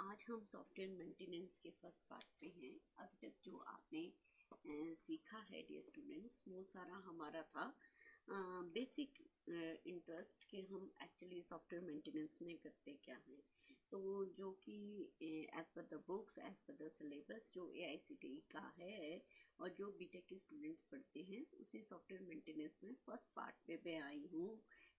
आज हम software maintenance के फर्स्ट पार्ट पे हैं। अभी तक जो आपने सीखा है डियर स्टूडेंट्स, वो सारा हमारा था बेसिक इंटरेस्ट के हम एक्चुअली सॉफ्टवेयर मेंटेनेंस में करते क्या हैं। तो जो कि as per the books, as per the syllabus जो AICTE का है और जो B.Tech के स्टूडेंट्स पढ़ते हैं, उसी सॉफ्टवेयर मेंटेनेंस में फर्स्ट पार्ट पे मैं आई हूँ।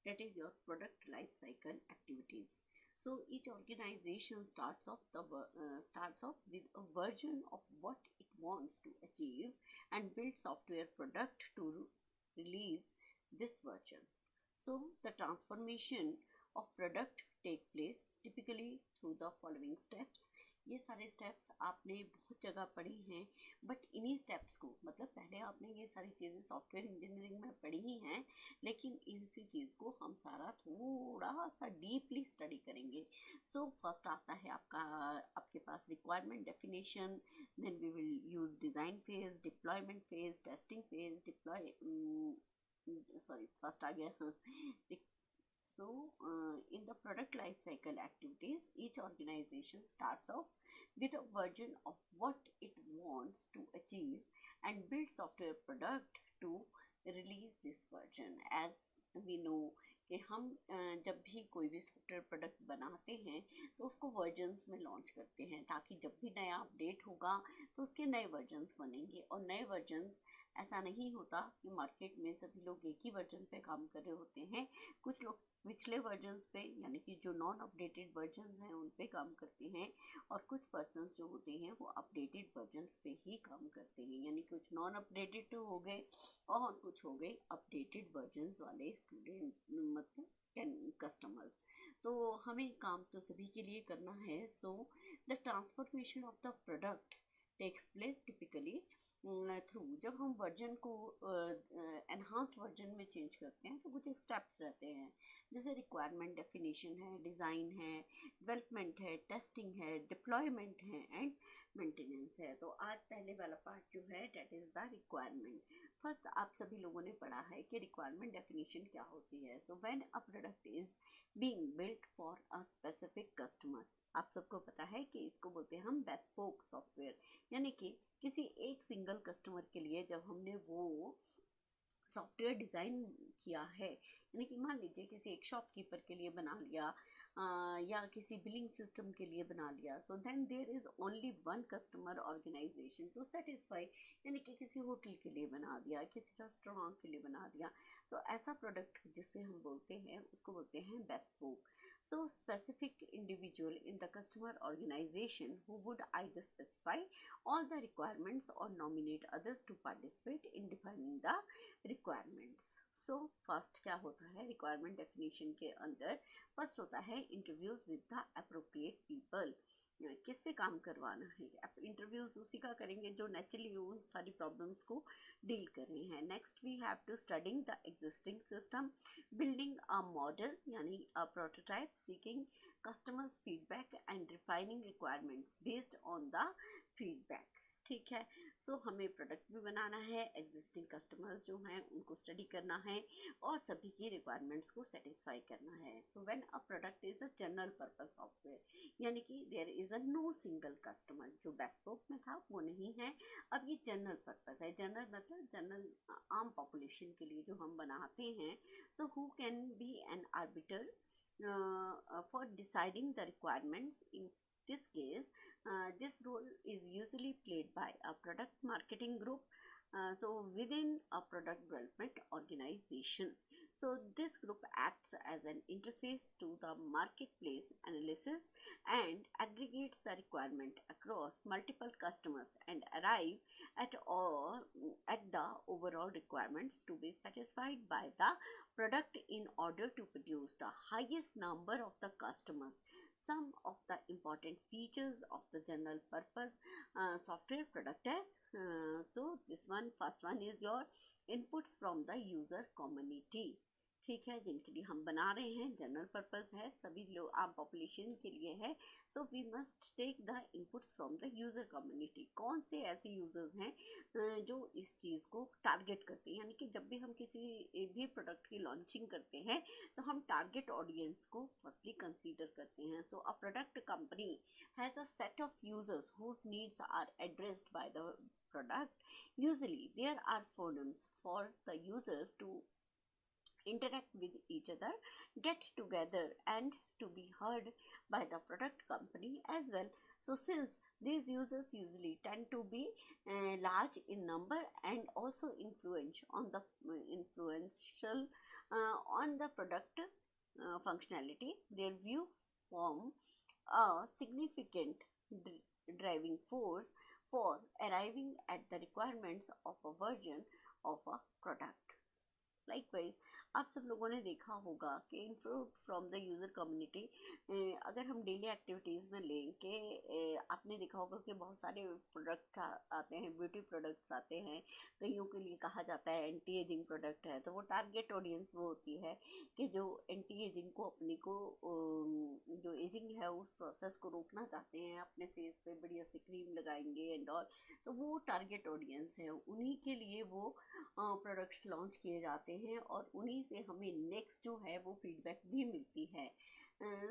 That is your product life cycle activities. So each organization starts off with a version of what it wants to achieve and build software product to release this version. So the transformation of product take place typically through the following steps. ये सारे steps आपने बहुत जगह पढ़ी हैं, but इन्हीं steps को मतलब पहले आपने ये सारी चीज़ें सॉफ्टवेयर इंजीनियरिंग में पढ़ी ही हैं, लेकिन इसी चीज़ को हम सारा थोड़ा सा डीपली स्टडी करेंगे. सो फर्स्ट आता है आपके पास requirement definition, then we will use design phase, deployment phase, testing phase, first आ गया. So, in the product life cycle activities, each organization starts off with a version of what it wants to achieve and builds software product to release this version. As we know कि हम जब भी कोई भी software product बनाते हैं तो उसको वर्जन्स में लॉन्च करते हैं, ताकि जब भी नया अपडेट होगा तो उसके नए वर्जन्स बनेंगे. और नए वर्जन्स ऐसा नहीं होता कि मार्केट में सभी लोग एक ही वर्जन पे काम कर रहे होते हैं. कुछ लोग पिछले वर्जन्स पे यानी कि जो नॉन अपडेटेड वर्जन्स हैं उन पे काम करते हैं, और कुछ पर्सन्स जो होते हैं वो अपडेटेड वर्जन्स पे ही काम करते हैं. यानी कुछ नॉन अपडेटेड हो गए और कुछ हो गए अपडेटेड वर्जन्स वाले स्टूडेंट मतलब कस्टमर्स. तो हमें काम तो सभी के लिए करना है. So the transformation of the product takes place typically through, जब हम वर्जन को एनहांस्ड वर्जन में चेंज करते हैं तो कुछ एक स्टेप्स रहते हैं, जैसे रिक्वायरमेंट डेफिनेशन है, डिज़ाइन है, डेवलपमेंट है, टेस्टिंग है, डिप्लॉयमेंट है एंड मेंटेनेंस है. तो आज पहले वाला पार्ट जो है that is the requirement. First आप सभी लोगों ने पढ़ा है कि रिक्वायरमेंट डेफिनेशन क्या होती है. So when a product is being built for a specific customer, आप सबको पता है कि इसको बोलते हैं हम बेस्पोक सॉफ्टवेयर, यानी कि किसी एक सिंगल कस्टमर के लिए जब हमने वो सॉफ्टवेयर डिज़ाइन किया है, यानी कि मान लीजिए किसी एक शॉपकीपर के लिए बना लिया या किसी बिलिंग सिस्टम के लिए बना लिया. So then there is only one customer organization to satisfy, यानी कि किसी होटल के लिए बना दिया, किसी रेस्टोरेंट के लिए बना दिया. तो ऐसा प्रोडक्ट जिसे हम बोलते हैं उसको बोलते हैं bespoke. So specific individual in the customer organization who would either specify all the requirements or nominate others to participate in defining the requirements. So first क्या होता है रिक्वायरमेंट डेफिनेशन के अंदर? फर्स्ट होता है interviews with the appropriate people. किससे काम करवाना है? इंटरव्यूज उसी का करेंगे जो नेचुरली उन सारी प्रॉब्लम्स को डील कर रहे हैं. Next we have to studying the existing system, building a model यानी a prototype, seeking customers feedback and refining requirements based on the feedback. ठीक है. सो हमें प्रोडक्ट भी बनाना है, एग्जिस्टिंग कस्टमर्स जो हैं उनको स्टडी करना है और सभी की रिक्वायरमेंट्स को सेटिस्फाई करना है. So when a product is a general purpose software, यानी कि there is a no single customer. जो बेस्पोक में था वो नहीं है, अब ये जनरल पर्पस है. जनरल मतलब जनरल आम पॉपुलेशन के लिए जो हम बनाते हैं. So who can be an arbiter for deciding the requirements. In this case, this role is usually played by a product marketing group, so within a product development organization. So this group acts as an interface to the marketplace analysis and aggregates the requirement across multiple customers and arrive at the overall requirements to be satisfied by the product in order to produce the highest number of the customers. Some of the important features of the general purpose software product is so this one, first one is your inputs from the user community. ठीक है, जिनके लिए हम बना रहे हैं, general purpose है, सभी लोग आम पॉपुलेशन के लिए है। So we must take the inputs from the user community. कौन से ऐसे यूज़र्स हैं जो इस चीज़ को टारगेट करते हैं, यानी कि जब भी हम किसी भी प्रोडक्ट की लॉन्चिंग करते हैं तो हम टारगेट ऑडियंस को फर्स्टली कंसीडर करते हैं। So a product company has a set of users whose needs are addressed by the product. Usually there are forums for the users to interact with each other, get together, and to be heard by the product company as well. So since these users usually tend to be large in number and also influential on the product functionality, their view form a significant driving force for arriving at the requirements of a version of a product. Likewise आप सब लोगों ने देखा होगा कि input from the user community, अगर हम daily activities में लें कि आपने देखा होगा कि बहुत सारे प्रोडक्ट आते हैं, ब्यूटी प्रोडक्ट्स आते हैं, कईयों के लिए कहा जाता है एंटी एजिंग प्रोडक्ट है, तो वो टारगेट ऑडियंस वो होती है कि जो एंटी एजिंग को अपनी को जो एजिंग है उस प्रोसेस को रोकना चाहते हैं, अपने फेस पे बढ़िया सी क्रीम लगाएंगे एंड ऑल, तो वो टारगेट ऑडियंस है, उन्हीं के लिए वो प्रोडक्ट्स लॉन्च किए जाते हैं और उन्हीं से हमें नेक्स्ट जो है वो फीडबैक भी मिलती है।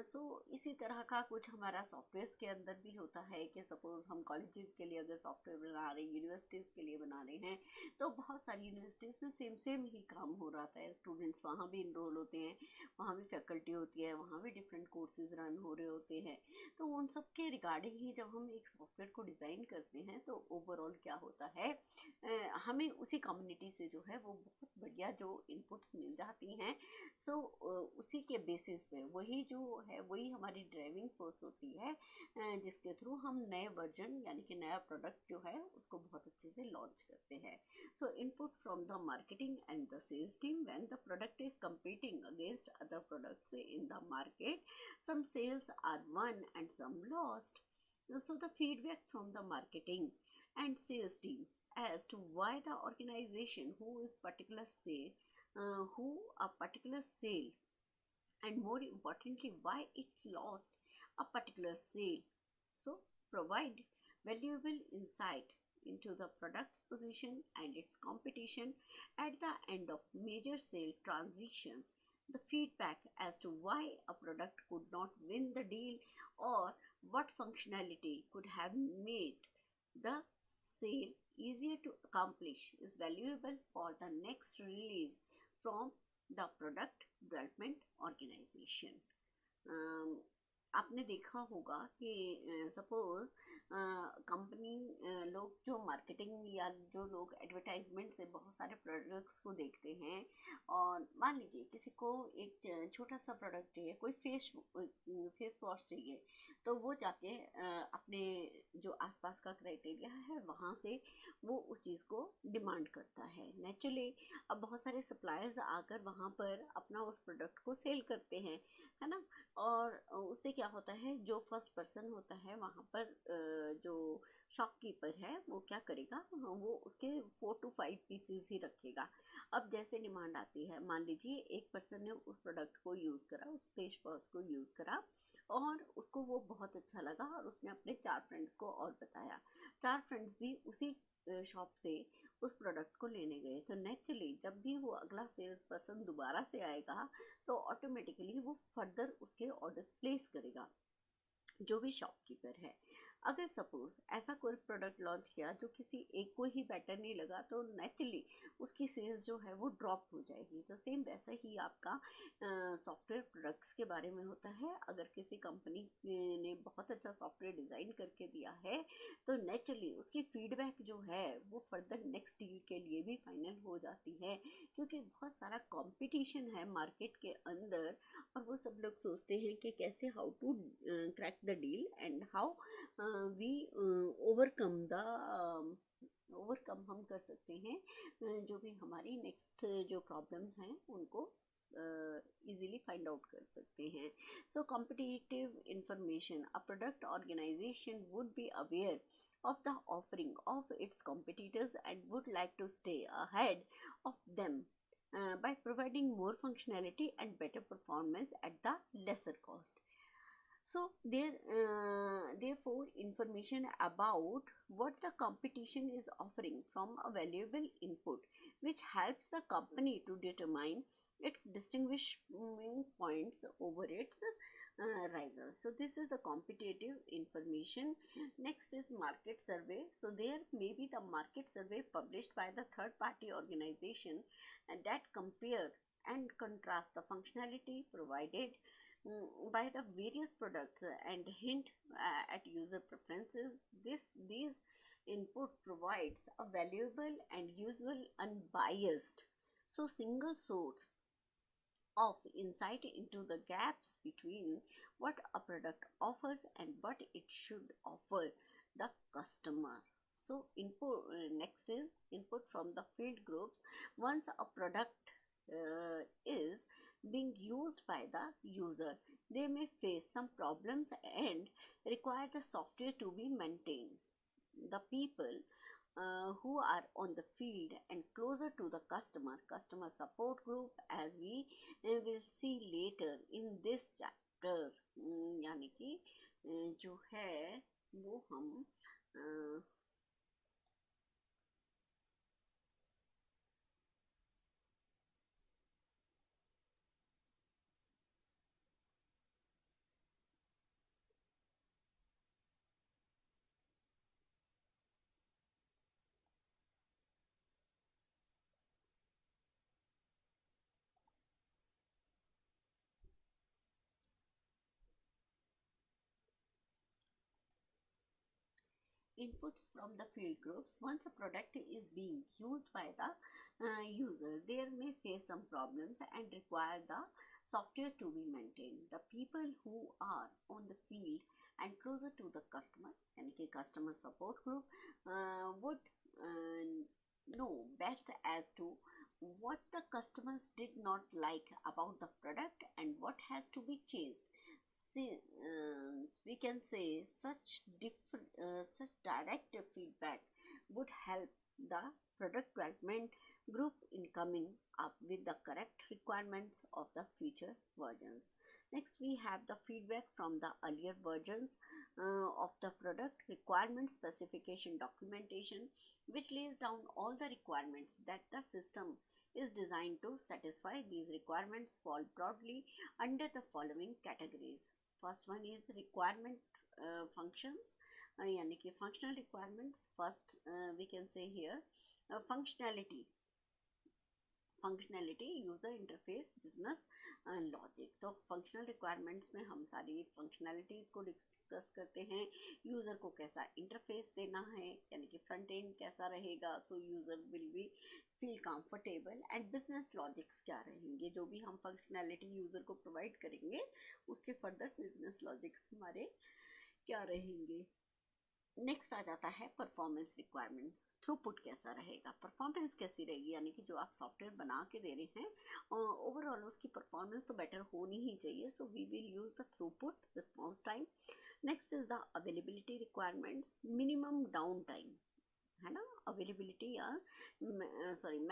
सो इसी तरह का कुछ हमारा सॉफ्टवेयर के अंदर भी होता है कि सपोज़ हम कॉलेजेस के लिए अगर सॉफ्टवेयर बना रहे हैं, यूनिवर्सिटीज़ के लिए बना रहे हैं, तो बहुत सारी यूनिवर्सिटीज़ में सेम ही काम हो रहा है, स्टूडेंट्स वहाँ भी इनरोल होते हैं, वहाँ भी फैकल्टी होती है, वहाँ भी डिफरेंट कोर्सेज रन हो रहे होते हैं। तो उन सब के रिगार्डिंग ही जब हम एक सॉफ्टवेयर को डिज़ाइन करते हैं तो ओवरऑल क्या होता है, हमें उसी कम्युनिटी से जो है वो बहुत बढ़िया जो इनपुट्स मिल जाती हैं। सो उसी के बेसिस पे वही जो है वही हमारी ड्राइविंग फोर्स होती है, जिसके थ्रू हम नए वर्जन यानी कि नया प्रोडक्ट जो है उसको बहुत अच्छे से लॉन्च करते हैं। So input from the marketing and the sales team when the product is competing against other products in the market, some sales are won and some lost. So the feedback from the marketing and sales team as to why the organization who a particular sale, and more importantly why it lost a particular sale, so provide valuable insight into the product's position and its competition at the end of major sale transition. The feedback as to why a product could not win the deal or what functionality could have made the sale easier to accomplish is valuable for the next release from the product development organization. आपने देखा होगा कि suppose company लोग जो marketing या जो लोग advertisement से बहुत सारे प्रोडक्ट्स को देखते हैं, और मान लीजिए किसी को एक छोटा सा प्रोडक्ट चाहिए, कोई फेस वॉश चाहिए, तो वो जाके अपने जो आसपास का क्राइटेरिया है वहाँ से वो उस चीज़ को डिमांड करता है। नेचुरली अब बहुत सारे सप्लायर्स आकर वहाँ पर अपना उस प्रोडक्ट को सेल करते हैं, है ना, और उससे क्या होता है, जो फर्स्ट पर्सन होता है वहाँ पर जो शॉपकीपर है वो क्या करेगा, वो उसके 4 to 5 पीसेस ही रखेगा। अब जैसे डिमांड आती है, मान लीजिए एक पर्सन ने उस प्रोडक्ट को यूज़ करा, उस फेस वॉश को यूज़ करा और उसको वो बहुत अच्छा लगा और उसने अपने 4 फ्रेंड्स को और बताया, 4 फ्रेंड्स भी उसी शॉप से उस प्रोडक्ट को लेने गए, तो नेचुरली जब भी वो अगला सेल्स पर्सन दोबारा से आएगा तो ऑटोमेटिकली वो फर्दर उसके ऑर्डर्स प्लेस करेगा, जो भी शॉपकीपर है। अगर सपोज ऐसा कोई प्रोडक्ट लॉन्च किया जो किसी एक को ही बेटर नहीं लगा, तो नेचुरली उसकी सेल्स जो है वो ड्रॉप हो जाएगी। तो सेम वैसा ही आपका सॉफ्टवेयर प्रोडक्ट्स के बारे में होता है। अगर किसी कंपनी ने बहुत अच्छा सॉफ्टवेयर डिज़ाइन करके दिया है तो नेचुरली उसकी फीडबैक जो है वो फर्दर नेक्स्ट डील के लिए भी फाइनल हो जाती है, क्योंकि बहुत सारा कंपटीशन है मार्केट के अंदर और वो सब लोग सोचते हैं कि कैसे how to crack the deal and how we overcome हम कर सकते हैं, जो भी हमारी नेक्स्ट जो प्रॉब्लम्स हैं उनको easily find out कर सकते हैं। So competitive information, a product organization would be aware of the offering of its competitors and would like to stay ahead of them by providing more functionality and better performance at the lesser cost. So therefore information about what the competition is offering from a valuable input which helps the company to determine its distinguishing points over its rivals. So this is the competitive information. Next is market survey. So there may be the market survey published by the third party organization and that compare and contrast the functionality provided by the various products and hint at user preferences. These input provides a valuable and usual unbiased, so single source of insight into the gaps between what a product offers and what it should offer the customer. So input next is input from the field groups. Once a product is being used by the user, they may face some problems and require the software to be maintained. The people who are on the field and closer to the customer support group, as we will see later in this chapter, यानी कि जो है वो हम inputs from the field groups. Once a product is being used by the user, there may face some problems and require the software to be maintained. The people who are on the field and closer to the customer, यानी कि customer support group, would know best as to what the customers did not like about the product and what has to be changed. We can say such direct feedback would help the product development group in coming up with the correct requirements of the future versions. Next, we have the feedback from the earlier versions of the product. Requirement specification documentation, which lays down all the requirements that the system is designed to satisfy. These requirements fall broadly under the following categories. First one is requirement functions, यानी कि functional requirements. First we can say here functionality, user interface, business logic. तो functional requirements में हम सारी functionalities को discuss करते हैं. User को कैसा इंटरफेस देना है, यानी कि फ्रंट एंड कैसा रहेगा, सो user will be feel comfortable. And business logics क्या रहेंगे, जो भी हम फंक्शनैलिटी यूज़र को प्रोवाइड करेंगे उसके फर्दर बिजनेस लॉजिक्स हमारे क्या रहेंगे. नेक्स्ट आ जाता है परफॉर्मेंस रिक्वायरमेंट. थ्रूपुट कैसा रहेगा, परफॉर्मेंस कैसी रहेगी, यानी कि जो आप सॉफ्टवेयर बना के दे रहे हैं ओवरऑल उसकी परफॉर्मेंस तो बेटर होनी ही चाहिए. So we will use the throughput, response time. Next is the availability requirements. Minimum down time है ना, अवेलेबिलिटी या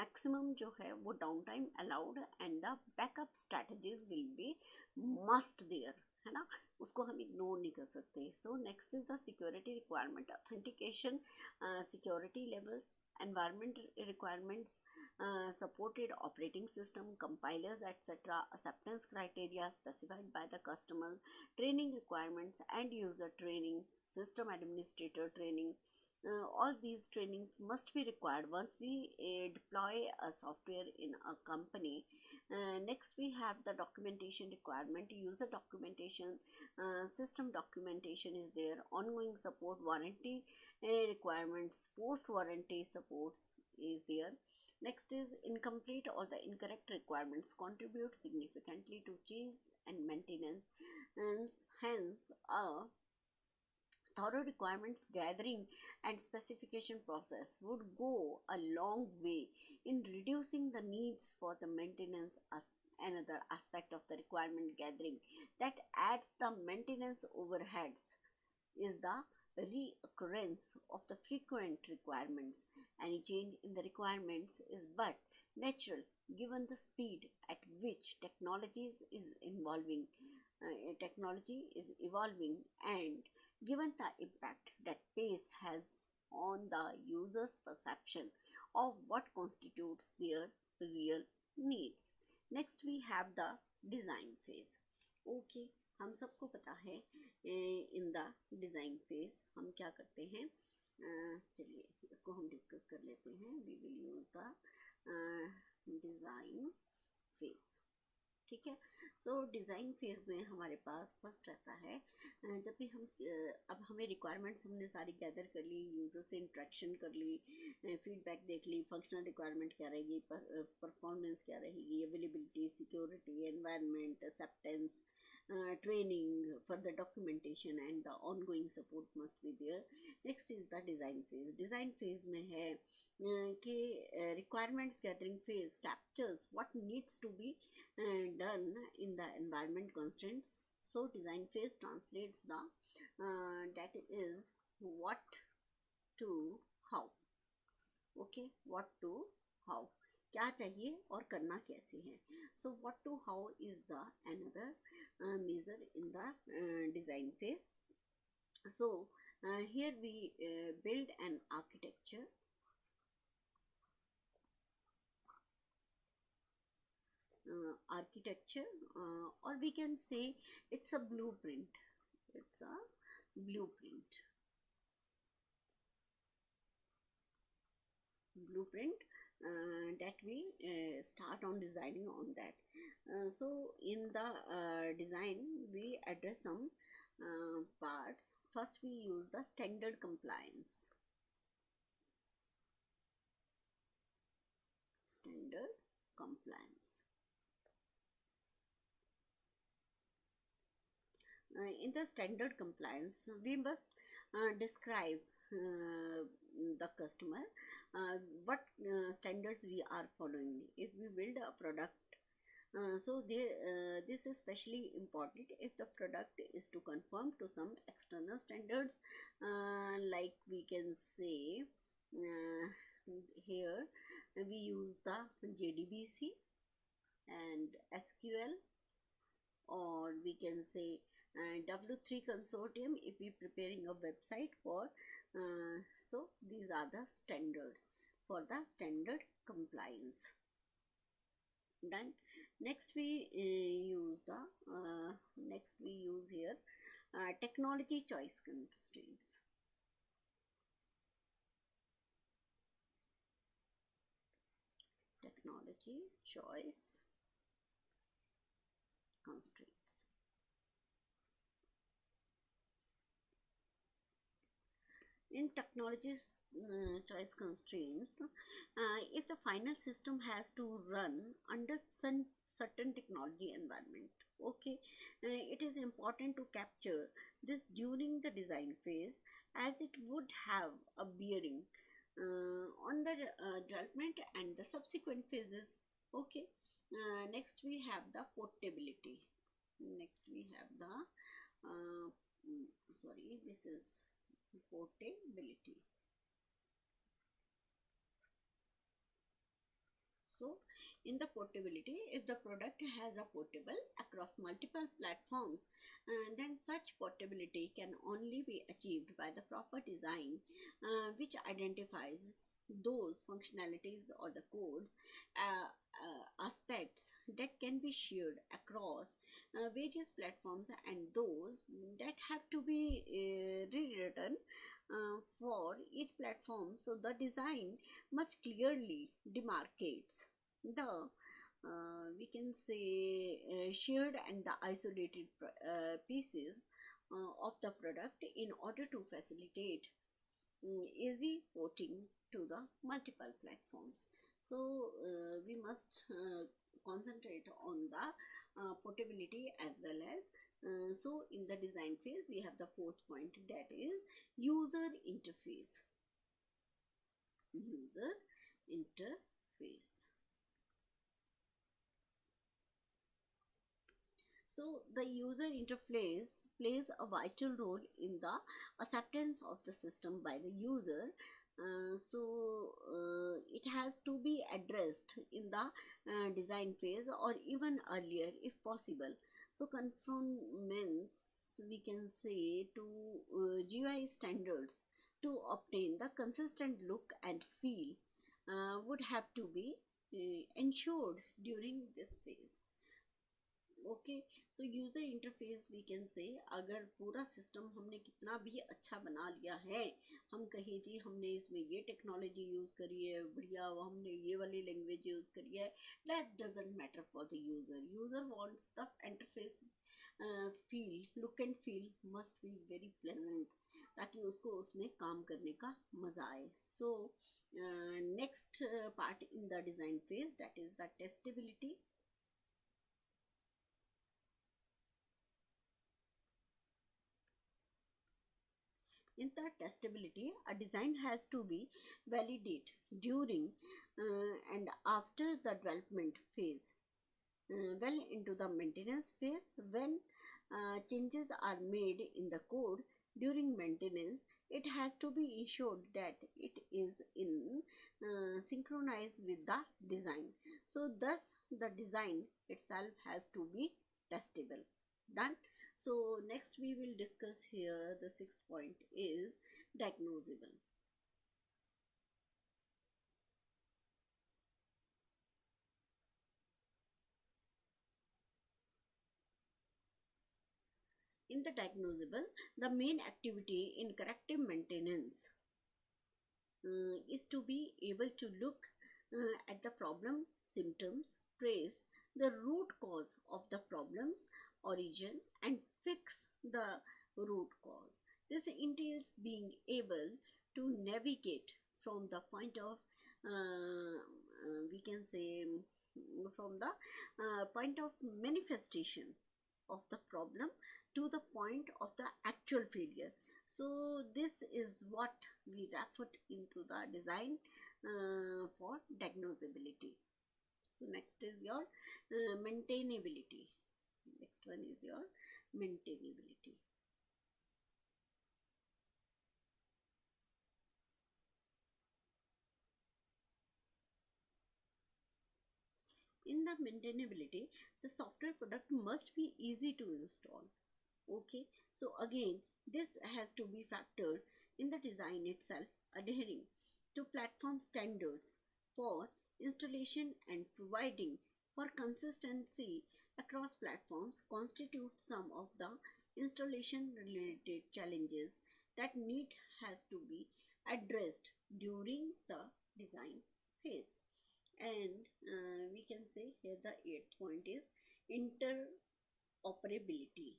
मैक्सिमम जो है वो down time allowed and the backup strategies will be must there, है ना, उसको हम इग्नोर नहीं कर सकते. So next is the security requirement. Authentication, security levels, environment requirements, supported operating system, compilers, etc., acceptance criteria specified by the customer, training requirements, and user training, system administrator training. All these trainings must be required once we deploy a software in a company. Next we have the documentation requirement, user documentation, system documentation is there, ongoing support, warranty requirements, post warranty supports is there. Next is incomplete or the incorrect requirements contribute significantly to change and maintenance, and hence a thorough requirements gathering and specification process would go a long way in reducing the needs for the maintenance. As another aspect of the requirement gathering that adds the maintenance overheads is the reoccurrence of the frequent requirements. Any change in the requirements is but natural given the speed at which technology is evolving, and given the impact that pace has on the user's perception of what constitutes their real needs. Next we have the design phase. Okay, हम सबको पता है in the design phase हम क्या करते हैं. चलिए इसको हम डिस्कस कर लेते हैं. We will use the design phase. ठीक है. सो डिज़ाइन फेज में हमारे पास फर्स्ट रहता है जब भी हम अब हमें रिक्वायरमेंट्स हमने सारी गैदर कर ली, यूज़र से इंट्रैक्शन कर ली, फीडबैक देख ली, फंक्शनल रिक्वायरमेंट क्या रहेगी, परफॉर्मेंस क्या रहेगी, availability, security, environment, acceptance, training, further documentation and the ongoing support must be there. Next is the design phase. Design phase में है कि requirements gathering phase captures what needs to be done in the environment constraints. So design phase translates the that is what to how. Okay, what to how, क्या चाहिए और करना कैसे है. So what to how is the another measure in the design phase. So here we build an architecture. Or we can say it's a blueprint. It's a blueprint. That we start on designing on that. So in the design we address some parts. First we use the standard compliance. In the standard compliance we must describe the customer what standards we are following if we build a product. So this is especially important if the product is to conform to some external standards, like we can say here we use the JDBC and SQL, or we can say W3 consortium if we preparing a website for. So these are the standards for the standard compliance. Done. Next we use here technology choice constraints. Technology choice constraints. In technology's choice constraints, if the final system has to run under certain technology environment, okay, it is important to capture this during the design phase, as it would have a bearing on the development and the subsequent phases. Okay. Next we have the portability. This is portability. So in the portability, if the product has a portable across multiple platforms, then such portability can only be achieved by the proper design which identifies those functionalities or the codes aspects that can be shared across various platforms, and those that have to be rewritten for each platform. So the design must clearly demarcates the we can say shared and the isolated pieces of the product in order to facilitate easy porting to the multiple platforms. So we must concentrate on the portability as well as so in the design phase we have the fourth point, that is user interface. So the user interface plays a vital role in the acceptance of the system by the user. It has to be addressed in the design phase or even earlier if possible. So conformance, we can say, to GUI standards to obtain the consistent look and feel would have to be ensured during this phase. Okay, so user interface we can say, अगर पूरा system हमने कितना भी अच्छा बना लिया है, हम कहें जी हमने इसमें ये टेक्नोलॉजी यूज़ करी है बढ़िया, हमने ये वाली लैंग्वेज यूज़ करी है, that doesn't matter for the user. User wants the interface feel, look and feel must be very pleasant, ताकि उसको उसमें काम करने का मज़ा आए. So next part in the design phase, that is the testability. In the testability, a design has to be validated during and after the development phase, well into the maintenance phase. When changes are made in the code during maintenance, it has to be ensured that it is in synchronized with the design. So thus the design itself has to be testable. Done. So next we will discuss here, the sixth point is diagnosable. In the diagnosable, the main activity in corrective maintenance is to be able to look at the problem symptoms, trace the root cause of the problem's origin and fix the root cause. This entails being able to navigate from the point of we can say from the point of manifestation of the problem to the point of the actual failure. So this is what we referred into the design for diagnosability. So next is your maintainability. Next one is your maintainability. In the maintainability, the software product must be easy to install. Okay, so again this has to be factored in the design itself. Adhering to platform standards for installation and providing for consistency across platforms constitute some of the installation related challenges that need has to be addressed during the design phase. And we can say here the eighth point is interoperability.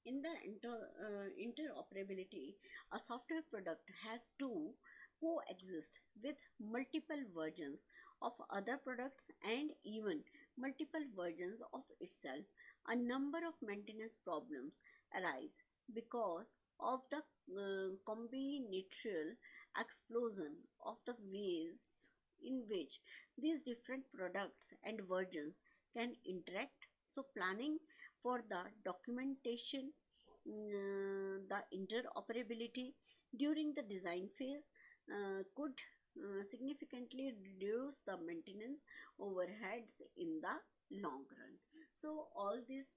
In the interoperability, a software product has to coexist with multiple versions of other products and even multiple versions of itself. A number of maintenance problems arise because of the combinatorial explosion of the ways in which these different products and versions can interact. So planning for the documentation, the interoperability during the design phase could significantly reduce the maintenance overheads in the long run. So all these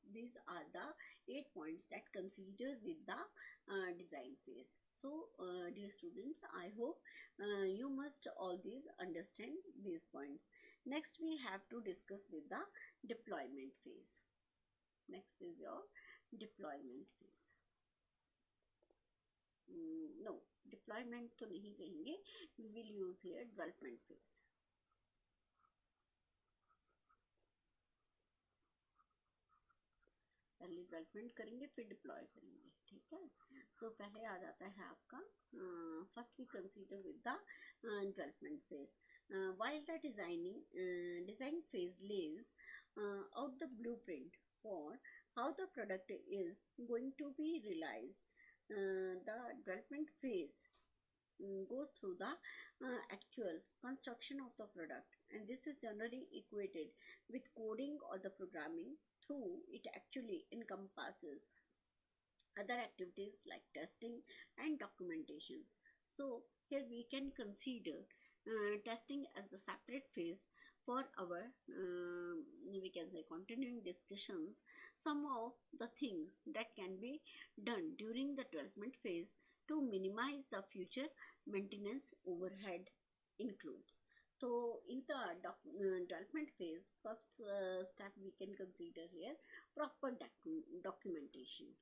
are the 8 points that consider with the design phase. So dear students, I hope you must all these understand these points. Next we have to discuss with the deployment phase. Next is your deployment phase. No, deployment तो नहीं कहेंगे, we will use here development phase. पहले development करेंगे फिर deploy करेंगे, ठीक है. सो पहले आ जाता है आपका first we consider with the development phase. While the design phase lays out the blueprint for how the product is going to be realized, the development phase goes through the actual construction of the product and this is generally equated with coding or the programming, though it actually encompasses other activities like testing and documentation. So here we can consider testing as the separate phase for our we can say continuing discussions. Some of the things that can be done during the development phase to minimize the future maintenance overhead includes. So in the development phase, first step we can consider here proper documentation.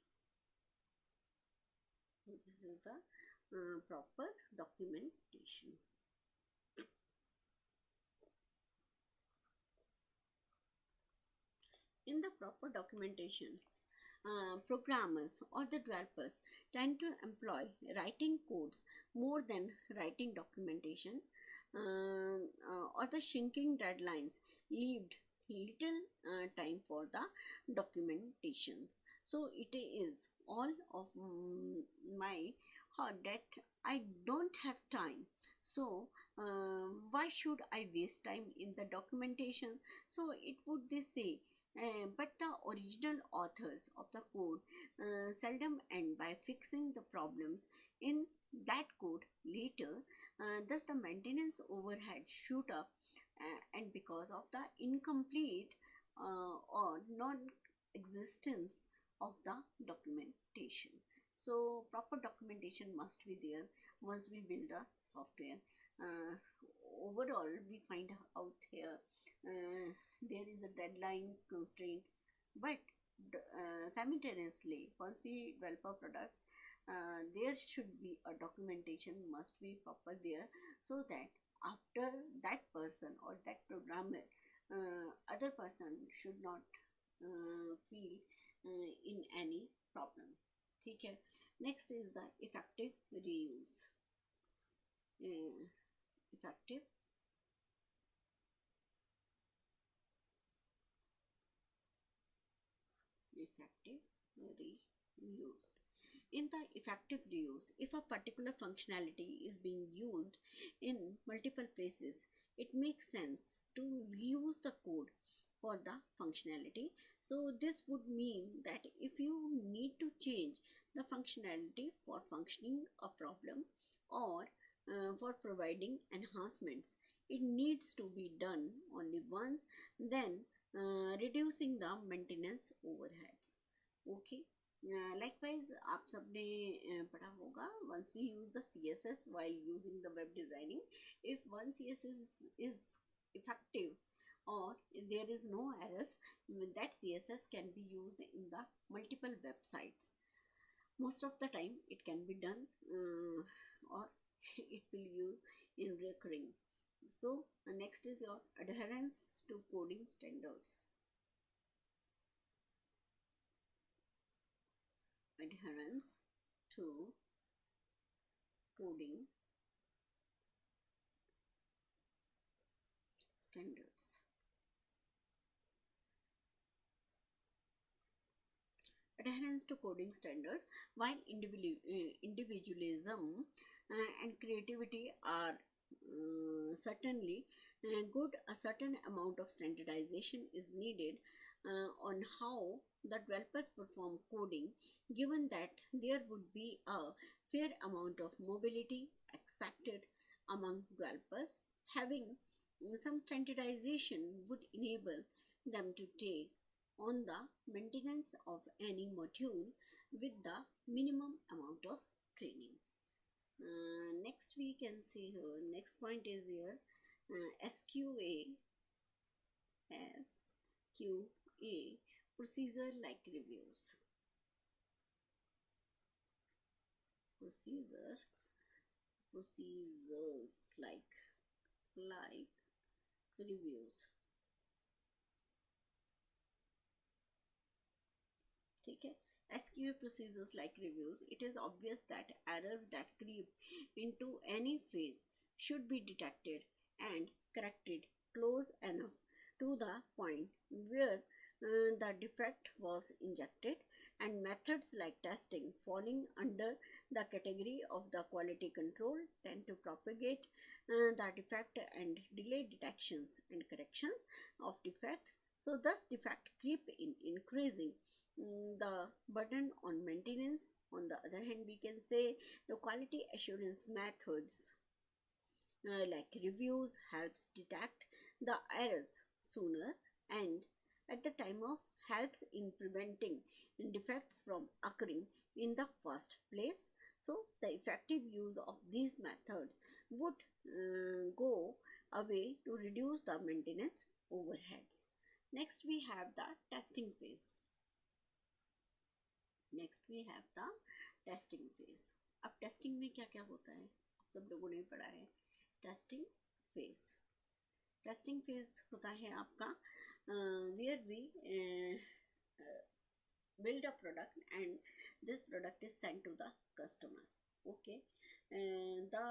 This is the proper documentation. In the proper documentation, programmers or the developers tend to employ writing codes more than writing documentation, or the shrinking deadlines leaved little time for the documentations. So it is all of my heart that I don't have time. So why should I waste time in the documentation? So it would they say, but the original authors of the code seldom end by fixing the problems in that code later. Thus, the maintenance overhead shoot up, and because of the incomplete or non-existence of the documentation. So, proper documentation must be there once we build a software. Uh, Overall, we find out here there is a deadline constraint, but simultaneously once we develop a product, there should be a documentation must be proper there, so that after that person or that programmer, other person should not feel in any problem. Okay. Next is the effective reuse. Effective effective reuse. In the effective reuse, if a particular functionality is being used in multiple places, it makes sense to reuse the code for the functionality. So this would mean that if you need to change the functionality for functioning a problem, or for providing enhancements, it needs to be done only once, then reducing the maintenance overheads. Okay. Likewise, आप सबने पढ़ा होगा, once we use the CSS while using the web designing, if one CSS is effective or there is no errors, that CSS can be used in the multiple websites. Most of the time it can be done, or it will use in recurring. So next is your adherence to coding standards. Adherence to coding standards. Adherence to coding standards, while individualism and creativity are certainly good, a certain amount of standardization is needed on how the developers perform coding, given that there would be a fair amount of mobility expected among developers. Having some standardization would enable them to take on the maintenance of any module with the minimum amount of training. Next we can see here, next point is here SQA procedures like reviews. Procedures like reviews. Okay. SQA procedures like reviews, it is obvious that errors that creep into any phase should be detected and corrected close enough to the point where the defect was injected, and methods like testing falling under the category of the quality control tend to propagate the defect and delay detections and corrections of defects. So thus defect creep in, increasing the burden on maintenance. On the other hand, we can say the quality assurance methods like reviews helps detect the errors sooner and at the time of helps in preventing defects from occurring in the first place. So the effective use of these methods would go away to reduce the maintenance overheads. Next we have the testing phase. Next we have the testing phase. अब testing में क्या क्या होता है आप सब लोगों ने पढ़ा है. टेस्टिंग फेज, टेस्टिंग फेज होता है आपका where we build a product and this product is sent to the customer. Okay, and the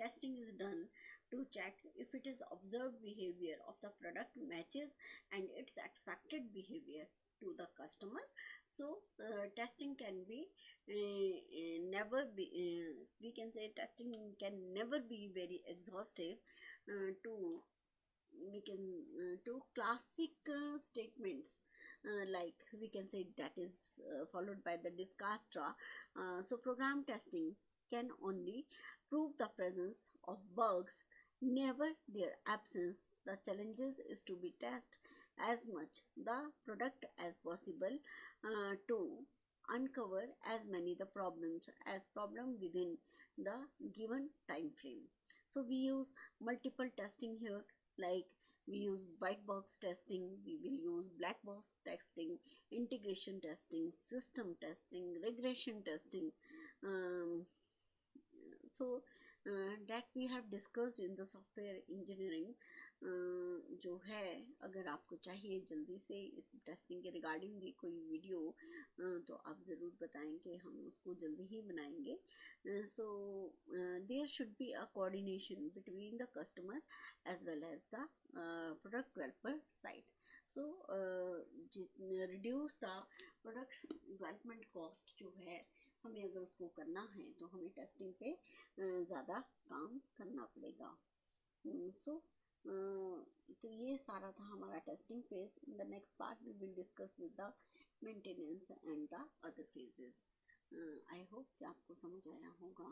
testing is done to check if it is observed behavior of the product matches and its expected behavior to the customer. So testing can be never be we can say testing can never be very exhaustive to we can to classic statements like we can say that is followed by the discastra. So program testing can only prove the presence of bugs, never their absence. The challenges is to be test as much the product as possible to uncover as many the problems as problem within the given time frame. So we use multiple testing here, like we use white box testing, we will use black box testing, integration testing, system testing, regression testing. So that we have discussed in the software engineering. जो है अगर आपको चाहिए जल्दी से इस testing के regarding भी कोई वीडियो तो आप ज़रूर बताएं कि हम उसको जल्दी ही बनाएंगे. So there should be a coordination between the customer as well as the product developer side. So reduce the product development cost जो है हमें अगर उसको करना है तो हमें टेस्टिंग पे ज़्यादा काम करना पड़ेगा. सो तो ये सारा था हमारा testing phase. In the next part we will discuss with the maintenance and the other phases. I hope कि आपको समझ आया होगा.